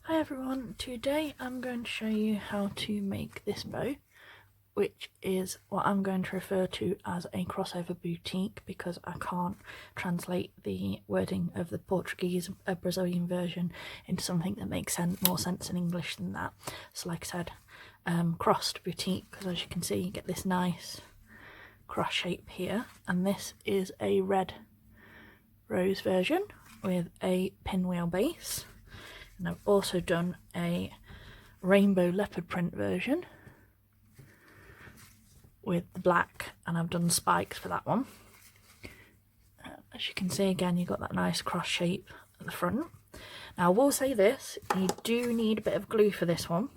Hi everyone, today I'm going to show you how to make this bow, which is what I'm going to refer to as a crossover boutique because I can't translate the wording of the Portuguese Brazilian version into something that makes more sense in English than that. So like I said, crossed boutique, because as you can see you get this nice cross shape here, and this is a red rose version with a pinwheel base. And I've also done a rainbow leopard print version with the black, and I've done spikes for that one. As you can see, again, you've got that nice cross shape at the front. Now I will say this, you do need a bit of glue for this one,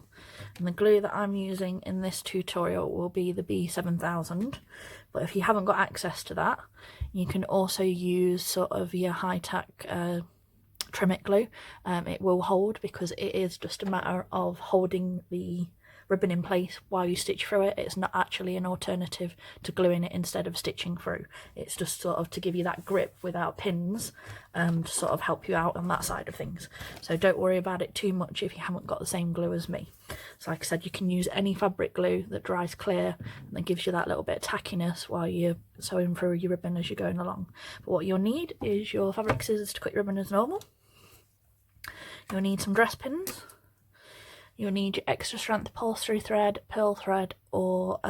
and the glue that I'm using in this tutorial will be the B7000, but if you haven't got access to that, you can also use sort of your high-tech Trimit glue. It will hold because it is just a matter of holding the ribbon in place while you stitch through it. It's not actually an alternative to gluing it instead of stitching through. It's just sort of to give you that grip without pins, to sort of help you out on that side of things. So don't worry about it too much if you haven't got the same glue as me. So like I said, you can use any fabric glue that dries clear and then gives you that little bit of tackiness while you're sewing through your ribbon as you're going along. But what you'll need is your fabric scissors to cut your ribbon as normal. You'll need some dress pins. You'll need your extra strength upholstery thread, pearl thread, or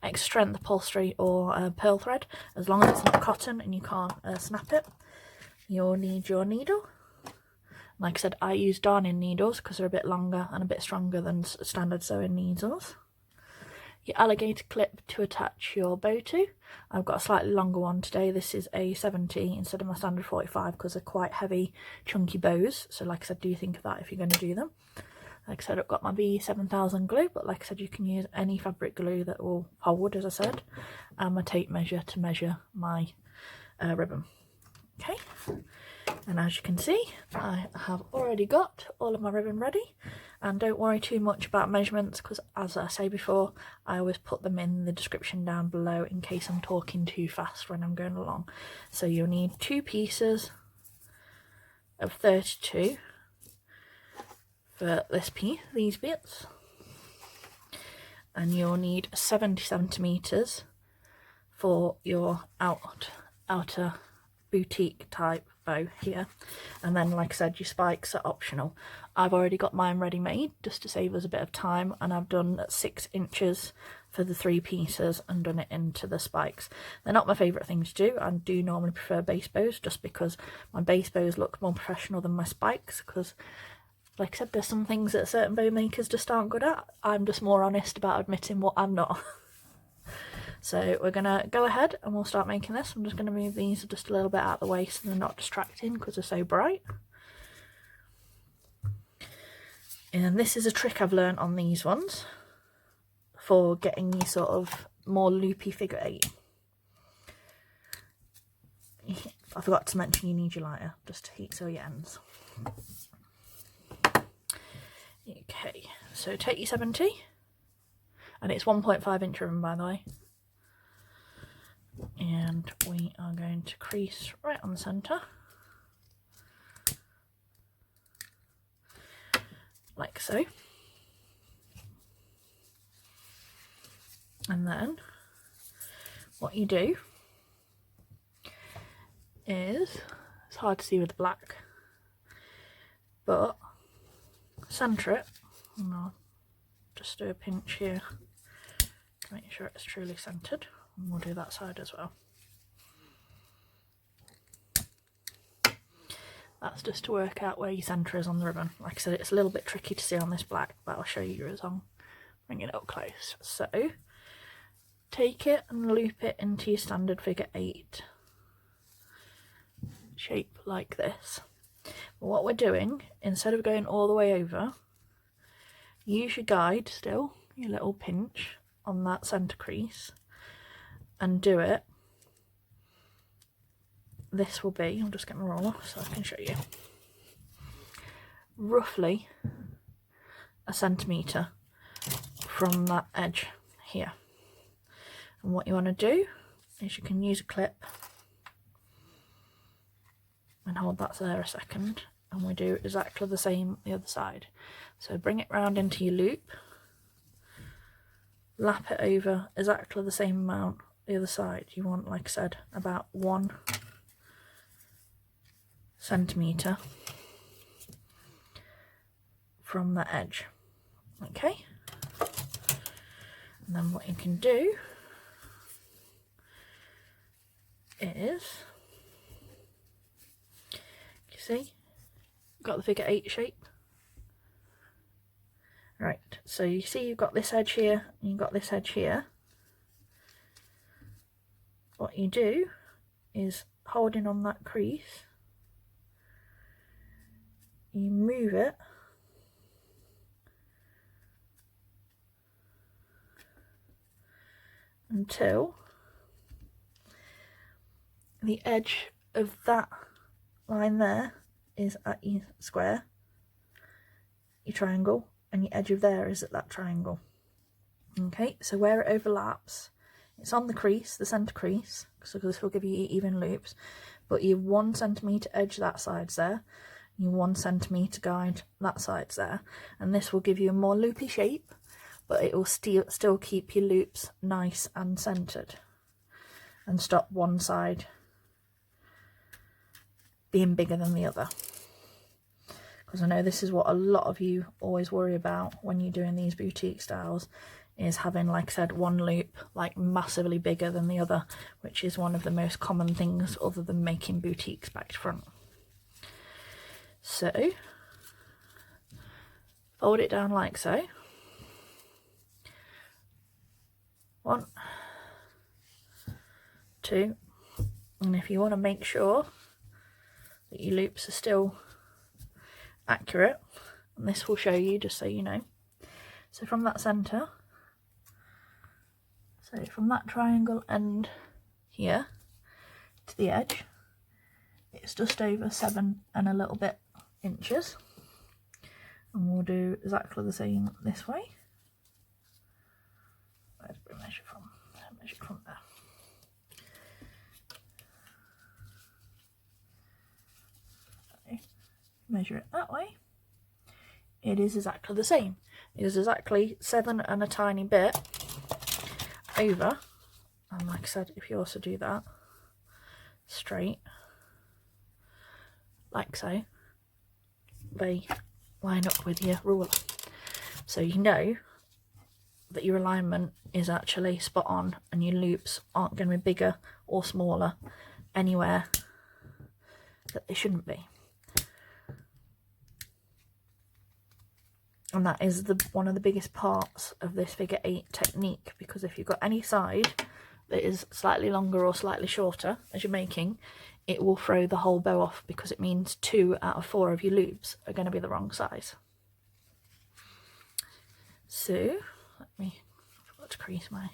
extra strength upholstery or pearl thread, as long as it's not cotton and you can't snap it. You'll need your needle. Like I said, I use darning needles because they're a bit longer and a bit stronger than standard sewing needles. Your alligator clip to attach your bow to. I've got a slightly longer one today. This is a 70 instead of my standard 45 because they're quite heavy, chunky bows. So like I said, do think of that if you're going to do them. Like I said, I've got my B7000 glue, but like I said, you can use any fabric glue that will hold, as I said, and my tape measure to measure my ribbon. Okay, and as you can see, I have already got all of my ribbon ready, and don't worry too much about measurements because, as I say before, I always put them in the description down below in case I'm talking too fast when I'm going along. So you'll need 2 pieces of 32 for this piece, these bits, and you'll need 70 centimeters for your outer boutique type bow here. And then like I said, your spikes are optional. I've already got mine ready made just to save us a bit of time, and I've done 6 inches for the 3 pieces and done it into the spikes. They're not my favourite thing to do. I do normally prefer base bows just because my base bows look more professional than my spikes, because like I said, there's some things that certain bow makers just aren't good at. I'm just more honest about admitting what I'm not. So we're going to go ahead and we'll start making this. I'm just going to move these just a little bit out of the way so they're not distracting because they're so bright. And this is a trick I've learned on these ones for getting you sort of more loopy figure 8. I forgot to mention you need your lighter just to heat sew your ends. Okay, so take your 70, and it's 1.5 inch ribbon by the way. And we are going to crease right on the centre, like so. And then what you do is, it's hard to see with the black, but centre it, and I'll just do a pinch here to make sure it's truly centred. And we'll do that side as well. That's just to work out where your centre is on the ribbon. Like I said, it's a little bit tricky to see on this black, but I'll show you as I'm bringing it up close. So take it and loop it into your standard figure 8 shape like this. But what we're doing, instead of going all the way over, use your guide still, your little pinch on that centre crease, and do it. This will be, I'll just get my roller so I can show you, roughly a centimetre from that edge here. And what you want to do is you can use a clip and hold that there a second, and we do exactly the same the other side. So bring it round into your loop, lap it over exactly the same amount the other side. You want, like I said, about 1 centimetre from the edge. Okay, and then what you can do is, you see, got the figure 8 shape. Right, so you see you've got this edge here and you've got this edge here. What you do is, holding on that crease, you move it until the edge of that line there is at your square, your triangle, and your edge of there is at that triangle. Okay, so where it overlaps, it's on the crease, the centre crease, so this will give you even loops, but your 1 centimetre edge that side's there, your 1 centimetre guide that side's there, and this will give you a more loopy shape, but it will still keep your loops nice and centred and stop one side being bigger than the other. Because I know this is what a lot of you always worry about when you're doing these boutique styles, is having, like I said, one loop like massively bigger than the other, which is one of the most common things other than making boutiques back to front. So fold it down like so. 1, 2, and if you want to make sure that your loops are still accurate, and this will show you, just so you know. So from that centre, so from that triangle end here to the edge, it's just over 7 and a little bit inches, and we'll do exactly the same this way. Where's we measure from? Measure from there. So measure it that way. It is exactly the same. It is exactly 7 and a tiny bit over, and like I said, if you also do that straight like so, they line up with your ruler, so you know that your alignment is actually spot on and your loops aren't going to be bigger or smaller anywhere that they shouldn't be. And that is one of the biggest parts of this figure 8 technique, because if you've got any side that is slightly longer or slightly shorter as you're making, it will throw the whole bow off, because it means 2 out of 4 of your loops are going to be the wrong size. So let me, I forgot to crease my,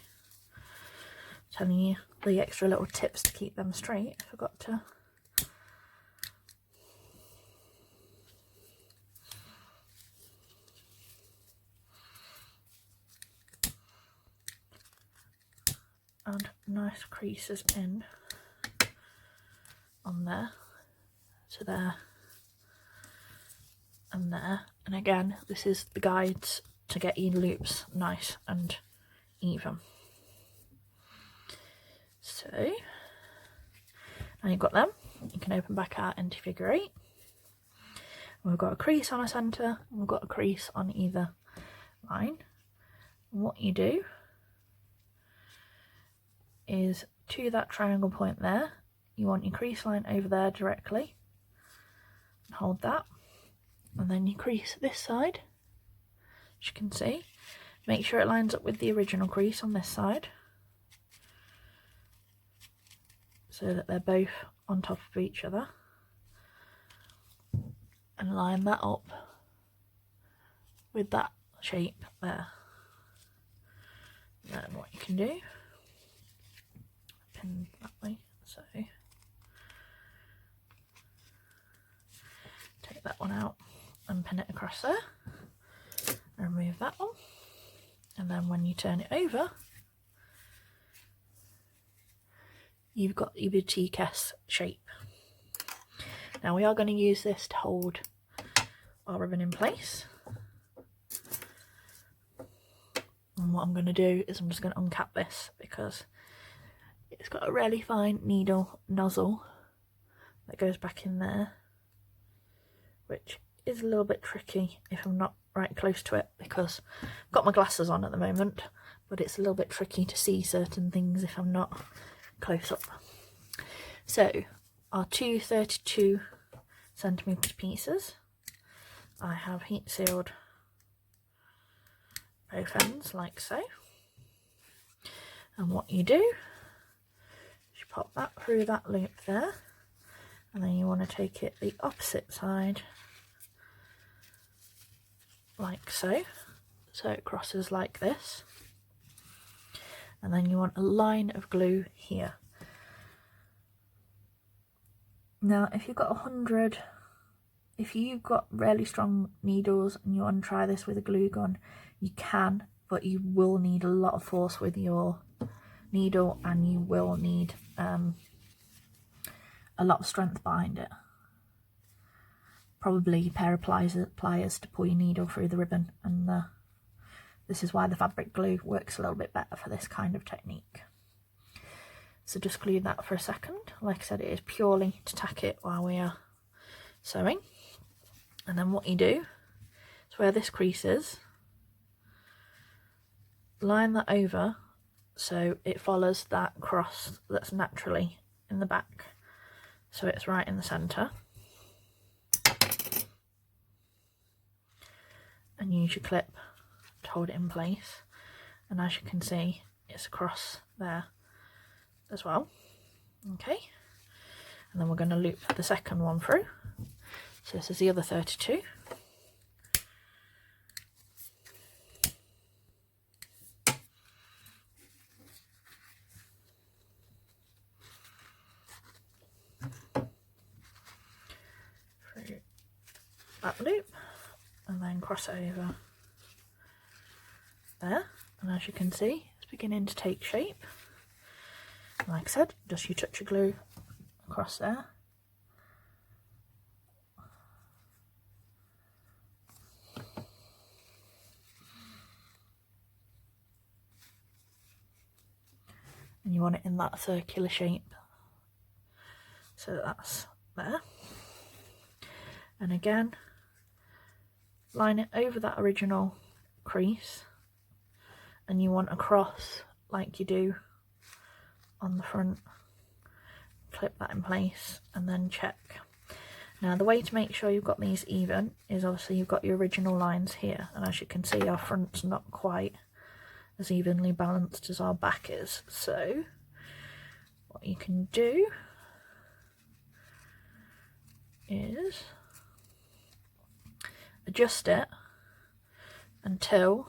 telling you the extra little tips to keep them straight. I forgot to. Add nice creases in on there, to there and there, and again this is the guides to get your loops nice and even. So now you've got them, you can open back out into figure 8. We've got a crease on a centre and we've got a crease on either line, and what you do is, to that triangle point there, you want your crease line over there directly, and hold that, and then you crease this side, as you can see. Make sure it lines up with the original crease on this side, so that they're both on top of each other, and line that up with that shape there. And then what you can do, pin that way, so take that one out and pin it across there, and remove that one, and then when you turn it over, you've got your boutique S shape. Now we are going to use this to hold our ribbon in place. And what I'm going to do is I'm just going to uncap this because it's got a really fine needle nozzle that goes back in there, which is a little bit tricky if I'm not right close to it, because I've got my glasses on at the moment, but it's a little bit tricky to see certain things if I'm not close up. So our two 32cm pieces, I have heat sealed both ends like so, and what you do is you pop that through that loop there, and then you want to take it the opposite side like so, so it crosses like this, and then you want a line of glue here. Now if you've got if you've got really strong needles and you want to try this with a glue gun, you can, but you will need a lot of force with your needle, and you will need a lot of strength behind it. Probably a pair of pliers to pull your needle through the ribbon, and this is why the fabric glue works a little bit better for this kind of technique. So just glue that for a second. Like I said, it is purely to tack it while we are sewing. And then what you do is where this crease is, line that over so it follows that cross that's naturally in the back, so it's right in the centre, and use your clip to hold it in place. And as you can see, it's across there as well. Okay, and then we're going to loop the second one through. So this is the other 32. Through that loop, and then cross over there, and as you can see, it's beginning to take shape. Like I said, just you touch your glue across there, and you want it in that circular shape, so that's there. And again, line it over that original crease, and you want a cross like you do on the front. Clip that in place and then check. Now the way to make sure you've got these even is obviously you've got your original lines here, and as you can see our front's not quite as evenly balanced as our back is. So what you can do is adjust it until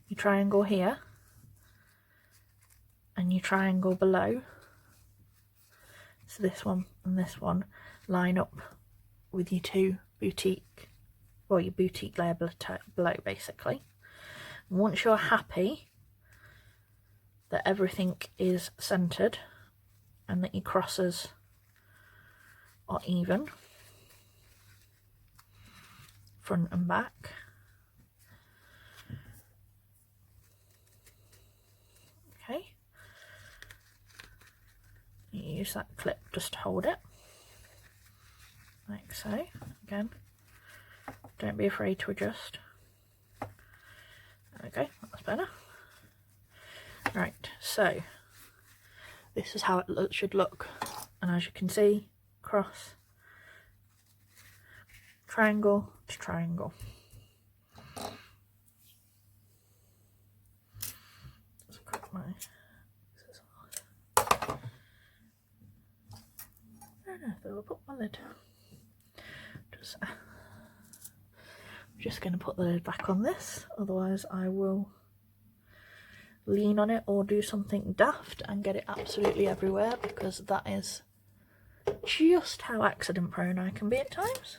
you triangle here and you triangle below, so this one and this one line up with your two boutique, well, your boutique layer below basically. And once you're happy that everything is centered and that your crosses are even front and back, okay, you use that clip just to hold it like so. Again, don't be afraid to adjust. Okay, that's better. Right, so this is how it should look, and as you can see, cross, triangle to triangle. Just cut my scissors. I don't know if I'll put my lid. I'm just going to put the lid back on this, otherwise I will lean on it or do something daft and get it absolutely everywhere, because that is just how accident prone I can be at times.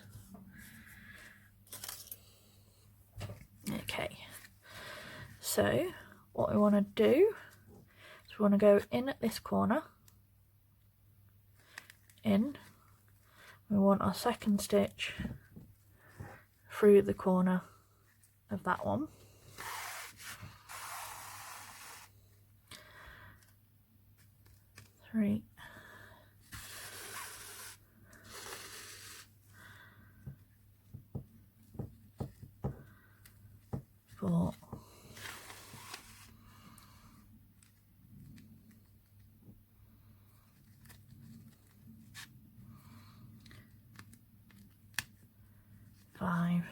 Okay, so what we want to do is we want to go in at this corner, in, we want our second stitch through the corner of that one. Three, four, five,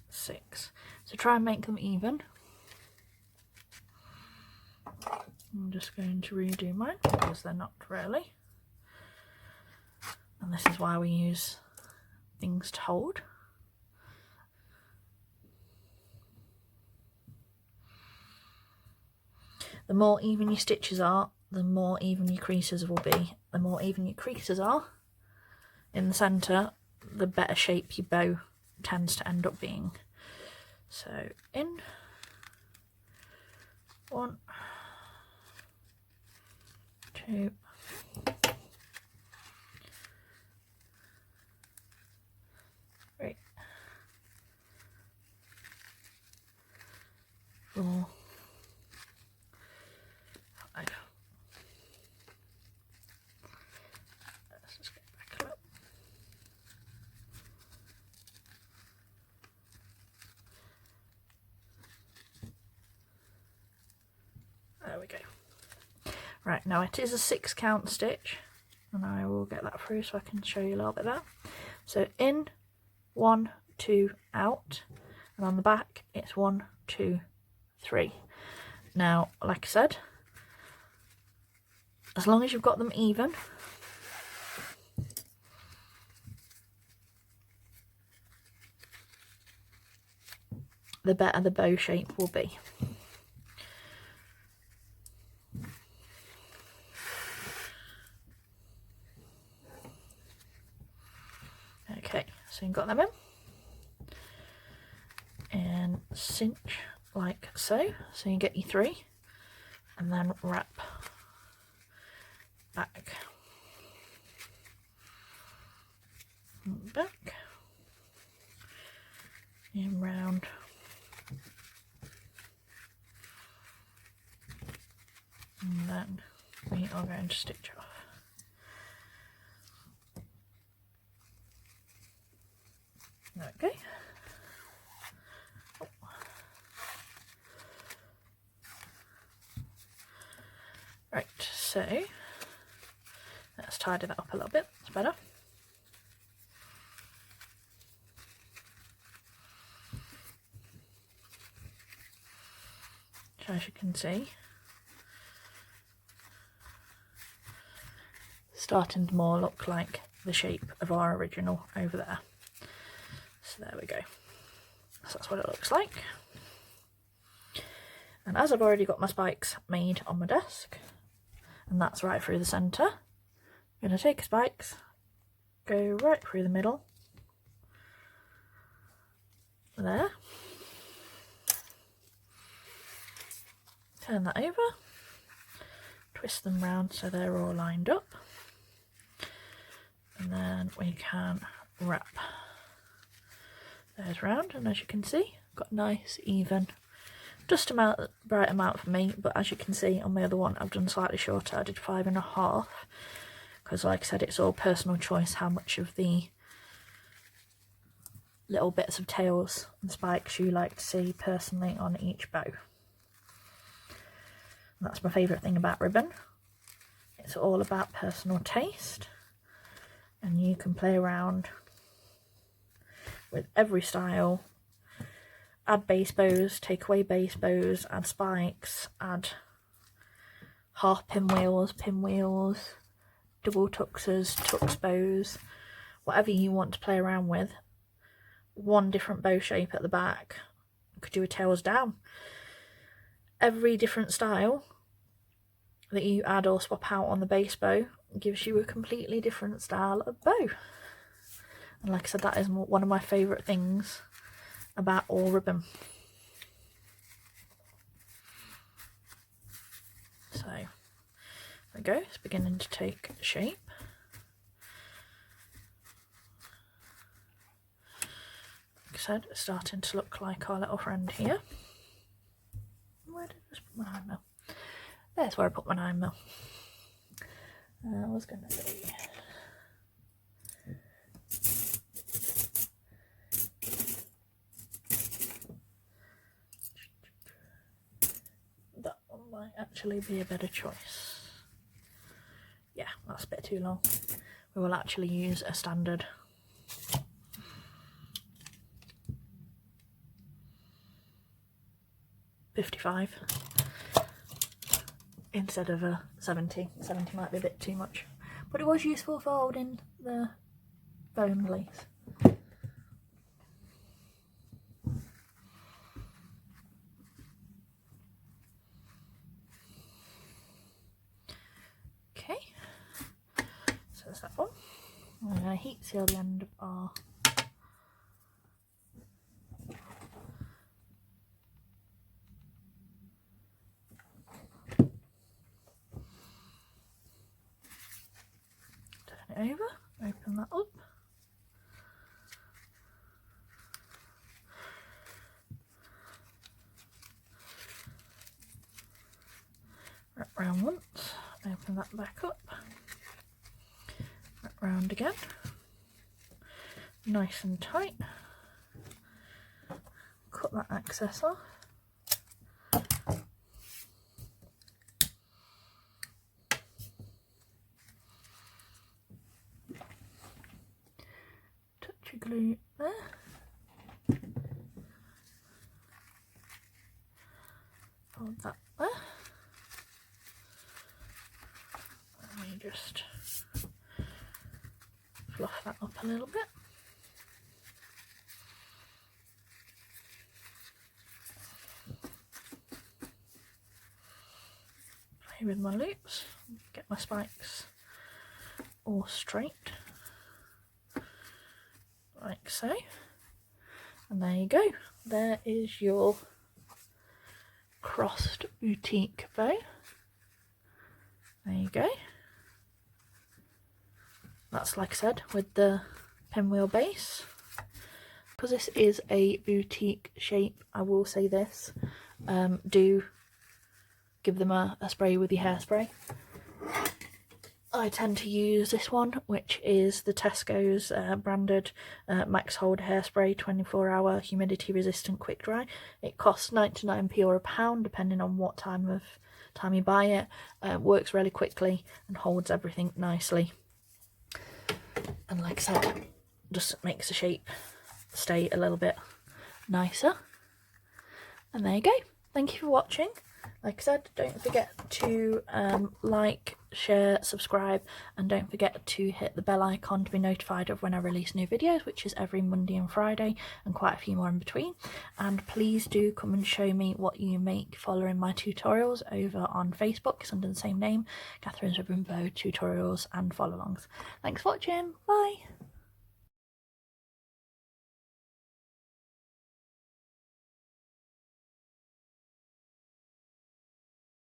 six. So try and make them even. I'm just going to redo mine because they're not really. And this is why we use things to hold. The more even your stitches are, the more even your creases will be. The more even your creases are in the centre, the better shape your bow tends to end up being. So in, 1, 2, 3, 4, 5. Let's just get back a little. There we go. Right, now it is a 6 count stitch, and I will get that through so I can show you a little bit there. So in, 1, 2, out, and on the back it's 1, 2, 3. Now, like I said, as long as you've got them even, the better the bow shape will be. Okay, so you've got them in, and cinch like so. So you get your 3, and then wrap back, and back, and round, and then we are going to stitch off. Okay. Oh. Right, so let's tidy that up a little bit, it's better. So as you can see, starting to more look like the shape of our original over there. So there we go. So that's what it looks like. And as I've already got my spikes made on my desk, and that's right through the centre, I'm going to take spikes, go right through the middle, there, turn that over, twist them round so they're all lined up, and then we can wrap those round, and as you can see, got nice even, just about the right amount for me, but as you can see on my other one I've done slightly shorter. I did 5.5 because, like I said, it's all personal choice how much of the little bits of tails and spikes you like to see personally on each bow. And that's my favourite thing about ribbon. It's all about personal taste, and you can play around with every style, add base bows, take away base bows, add spikes, add half pinwheels, double tuxes, tux bows, whatever you want to play around with. One different bow shape at the back, you could do a tails down. Every different style that you add or swap out on the base bow gives you a completely different style of bow. And like I said, that is one of my favourite things about all ribbon. So there we go, it's beginning to take shape. Like I said, it's starting to look like our little friend here. Where did I just put my 9 mil? There's where I put my 9 mil. I was going to say that one might actually be a better choice. Yeah, that's a bit too long. We will actually use a standard 55 instead of a 70. 70 might be a bit too much, but it was useful for holding the bone lace. Okay, so that's that one. I'm going to heat seal the end of our over, open that up, wrap round once, open that back up, wrap round again, nice and tight, cut that excess off, touch of glue there, hold that there, and we just fluff that up a little bit. Play with my loops, get my spikes all straight, like so, and there you go. There is your crossed boutique bow. There you go. That's, like I said, with the pinwheel base. Because this is a boutique shape, I will say this, do give them a spray with your hairspray. I tend to use this one, which is the Tesco's branded Max Hold hairspray 24-hour humidity resistant quick dry. It costs 99p or £1 depending on what time you buy it. Works really quickly and holds everything nicely. And like I said, just makes the shape stay a little bit nicer. And there you go. Thank you for watching. Like I said, don't forget to like, share, subscribe, and don't forget to hit the bell icon to be notified of when I release new videos, which is every Monday and Friday, and quite a few more in between. And please do come and show me what you make following my tutorials over on Facebook. It's under the same name, Catherine's Ribbon Bow Tutorials and Follow-alongs. Thanks for watching. Bye.